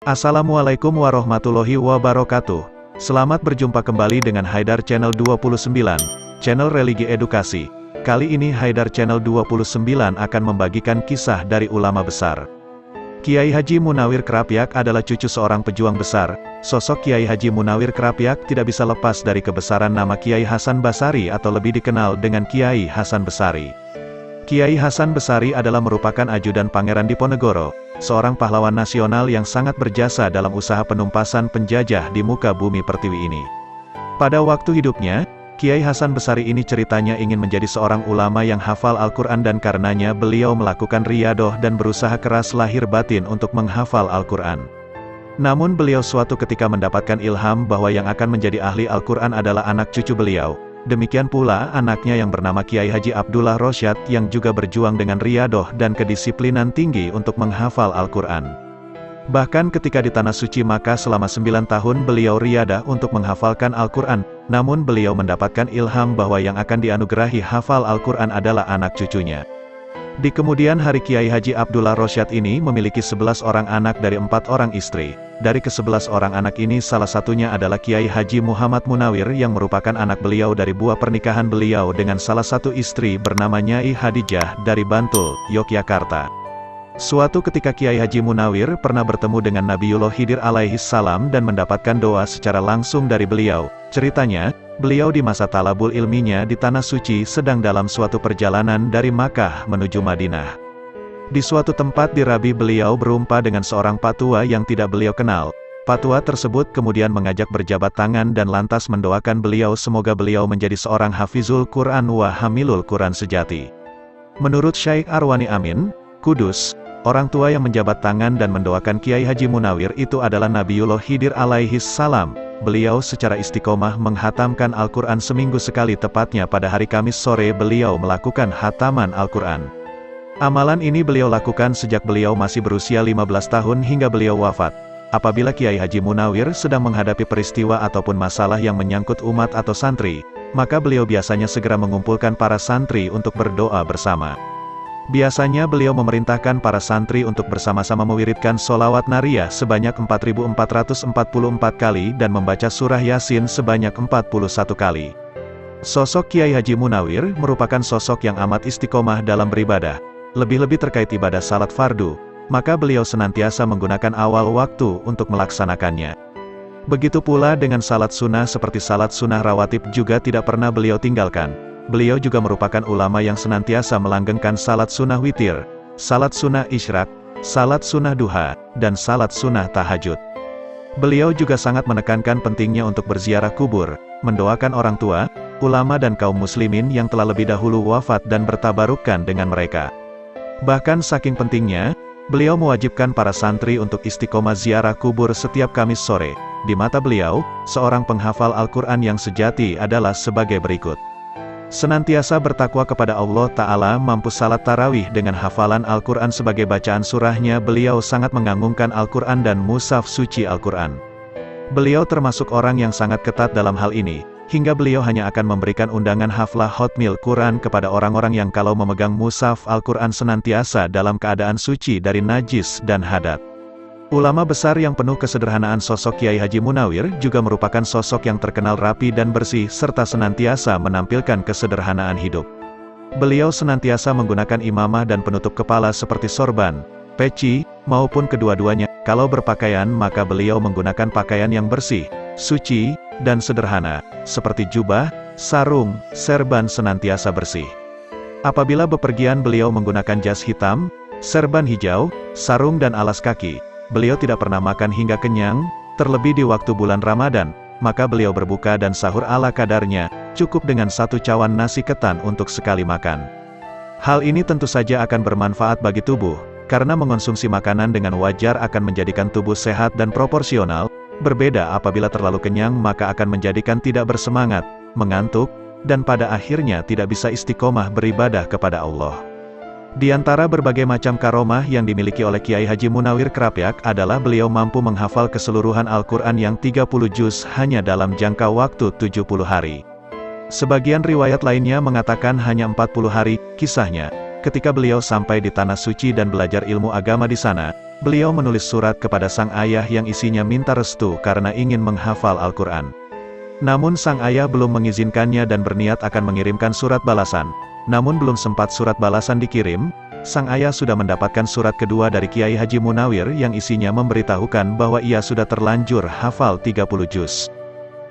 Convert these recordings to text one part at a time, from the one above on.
Assalamualaikum warahmatullahi wabarakatuh. Selamat berjumpa kembali dengan Haidar Channel 29, channel religi edukasi. Kali ini Haidar Channel 29 akan membagikan kisah dari ulama besar. Kiai Haji Munawir Krapyak adalah cucu seorang pejuang besar. Sosok Kiai Haji Munawir Krapyak tidak bisa lepas dari kebesaran nama Kiai Hasan Basari atau lebih dikenal dengan Kiai Hasan Besari. Kiai Hasan Besari adalah merupakan ajudan Pangeran Diponegoro, seorang pahlawan nasional yang sangat berjasa dalam usaha penumpasan penjajah di muka bumi pertiwi ini. Pada waktu hidupnya, Kiai Hasan Besari ini ceritanya ingin menjadi seorang ulama yang hafal Al-Quran dan karenanya beliau melakukan riyadoh dan berusaha keras lahir batin untuk menghafal Al-Quran. Namun beliau suatu ketika mendapatkan ilham bahwa yang akan menjadi ahli Al-Quran adalah anak cucu beliau. Demikian pula anaknya yang bernama Kiai Haji Abdullah Rosyad yang juga berjuang dengan riyadoh dan kedisiplinan tinggi untuk menghafal Al-Quran. Bahkan ketika di Tanah Suci Makkah selama 9 tahun beliau riyadah untuk menghafalkan Al-Quran, namun beliau mendapatkan ilham bahwa yang akan dianugerahi hafal Al-Quran adalah anak cucunya. Di kemudian hari Kiai Haji Abdullah Rosyad ini memiliki 11 orang anak dari 4 orang istri. Dari ke-11 orang anak ini salah satunya adalah Kiai Haji Muhammad Munawir yang merupakan anak beliau dari buah pernikahan beliau dengan salah satu istri bernama Nyai Hadijah dari Bantul, Yogyakarta. Suatu ketika Kiai Haji Munawir pernah bertemu dengan Nabiullah Khidir alaihi salam dan mendapatkan doa secara langsung dari beliau. Ceritanya, beliau di masa talabul ilminya di Tanah Suci sedang dalam suatu perjalanan dari Makkah menuju Madinah. Di suatu tempat di Rabi beliau berjumpa dengan seorang patua yang tidak beliau kenal. Patua tersebut kemudian mengajak berjabat tangan dan lantas mendoakan beliau semoga beliau menjadi seorang hafizul Quran wa hamilul Quran sejati. Menurut Syekh Arwani Amin, Kudus, orang tua yang menjabat tangan dan mendoakan Kiai Haji Munawir itu adalah Nabiullah Khidir alaihi salam. Beliau secara istiqomah menghatamkan Al-Quran seminggu sekali, tepatnya pada hari Kamis sore beliau melakukan hataman Al-Quran. Amalan ini beliau lakukan sejak beliau masih berusia 15 tahun hingga beliau wafat. Apabila Kiai Haji Munawir sedang menghadapi peristiwa ataupun masalah yang menyangkut umat atau santri, maka beliau biasanya segera mengumpulkan para santri untuk berdoa bersama. Biasanya beliau memerintahkan para santri untuk bersama-sama mewiridkan sholawat nariyah sebanyak 4.444 kali dan membaca surah Yasin sebanyak 41 kali. Sosok Kiai Haji Munawir merupakan sosok yang amat istiqomah dalam beribadah. Lebih-lebih terkait ibadah salat fardu, maka beliau senantiasa menggunakan awal waktu untuk melaksanakannya. Begitu pula dengan salat sunnah seperti salat sunnah rawatib juga tidak pernah beliau tinggalkan. Beliau juga merupakan ulama yang senantiasa melanggengkan salat sunnah witir, salat sunnah isyraq, salat sunnah duha, dan salat sunnah tahajud. Beliau juga sangat menekankan pentingnya untuk berziarah kubur, mendoakan orang tua, ulama dan kaum muslimin yang telah lebih dahulu wafat dan bertabarukkan dengan mereka. Bahkan saking pentingnya, beliau mewajibkan para santri untuk istiqomah ziarah kubur setiap Kamis sore. Di mata beliau, seorang penghafal Al-Quran yang sejati adalah sebagai berikut. Senantiasa bertakwa kepada Allah Ta'ala, mampu salat tarawih dengan hafalan Al-Quran sebagai bacaan surahnya. Beliau sangat mengagungkan Al-Quran dan mushaf suci Al-Quran. Beliau termasuk orang yang sangat ketat dalam hal ini, hingga beliau hanya akan memberikan undangan haflah Hotmil Quran kepada orang-orang yang kalau memegang mushaf Al-Quran senantiasa dalam keadaan suci dari najis dan hadat. Ulama besar yang penuh kesederhanaan sosok Kiai Haji Munawir juga merupakan sosok yang terkenal rapi dan bersih serta senantiasa menampilkan kesederhanaan hidup. Beliau senantiasa menggunakan imamah dan penutup kepala seperti sorban, peci, maupun kedua-duanya. Kalau berpakaian maka beliau menggunakan pakaian yang bersih, suci, dan sederhana, seperti jubah, sarung, serban senantiasa bersih. Apabila bepergian beliau menggunakan jas hitam, serban hijau, sarung dan alas kaki. Beliau tidak pernah makan hingga kenyang, terlebih di waktu bulan Ramadan, maka beliau berbuka dan sahur ala kadarnya, cukup dengan 1 cawan nasi ketan untuk sekali makan. Hal ini tentu saja akan bermanfaat bagi tubuh, karena mengonsumsi makanan dengan wajar akan menjadikan tubuh sehat dan proporsional. Berbeda apabila terlalu kenyang maka akan menjadikan tidak bersemangat, mengantuk, dan pada akhirnya tidak bisa istiqomah beribadah kepada Allah. Di antara berbagai macam karomah yang dimiliki oleh Kiai Haji Munawir Krapyak adalah beliau mampu menghafal keseluruhan Al-Quran yang 30 juz hanya dalam jangka waktu 70 hari. Sebagian riwayat lainnya mengatakan hanya 40 hari. Kisahnya, ketika beliau sampai di Tanah Suci dan belajar ilmu agama di sana, beliau menulis surat kepada sang ayah yang isinya minta restu karena ingin menghafal Al-Quran. Namun sang ayah belum mengizinkannya dan berniat akan mengirimkan surat balasan. Namun belum sempat surat balasan dikirim, sang ayah sudah mendapatkan surat kedua dari Kiai Haji Munawir yang isinya memberitahukan bahwa ia sudah terlanjur hafal 30 juz.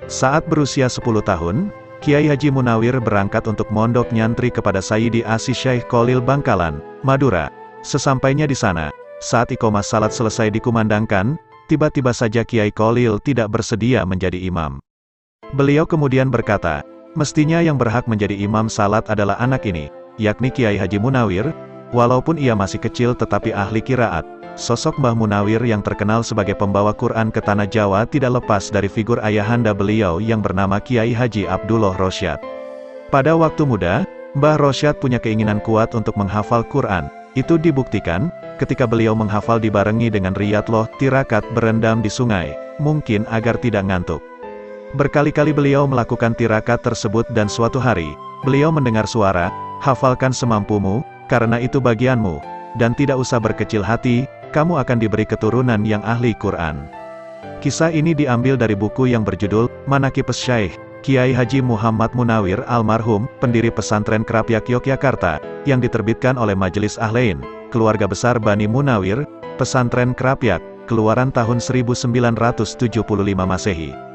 Saat berusia 10 tahun, Kiai Haji Munawir berangkat untuk mondok nyantri kepada Sayyidi Asy Syaikh Khalil Bangkalan, Madura. Sesampainya di sana, saat iqamah salat selesai dikumandangkan, tiba-tiba saja Kiai Khalil tidak bersedia menjadi imam. Beliau kemudian berkata, mestinya yang berhak menjadi imam salat adalah anak ini, yakni Kiai Haji Munawir. Walaupun ia masih kecil tetapi ahli qiraat, sosok Mbah Munawir yang terkenal sebagai pembawa Quran ke tanah Jawa tidak lepas dari figur ayahanda beliau yang bernama Kiai Haji Abdullah Rosyad. Pada waktu muda, Mbah Rosyad punya keinginan kuat untuk menghafal Quran. Itu dibuktikan, ketika beliau menghafal dibarengi dengan riyadloh, tirakat berendam di sungai, mungkin agar tidak ngantuk. Berkali-kali beliau melakukan tirakat tersebut dan suatu hari, beliau mendengar suara, hafalkan semampumu, karena itu bagianmu, dan tidak usah berkecil hati, kamu akan diberi keturunan yang ahli Quran. Kisah ini diambil dari buku yang berjudul, Manaqib Syekh, Kiai Haji Muhammad Munawir almarhum, pendiri pesantren Krapyak Yogyakarta, yang diterbitkan oleh Majelis Ahlein, keluarga besar Bani Munawir, pesantren Krapyak, keluaran tahun 1975 Masehi.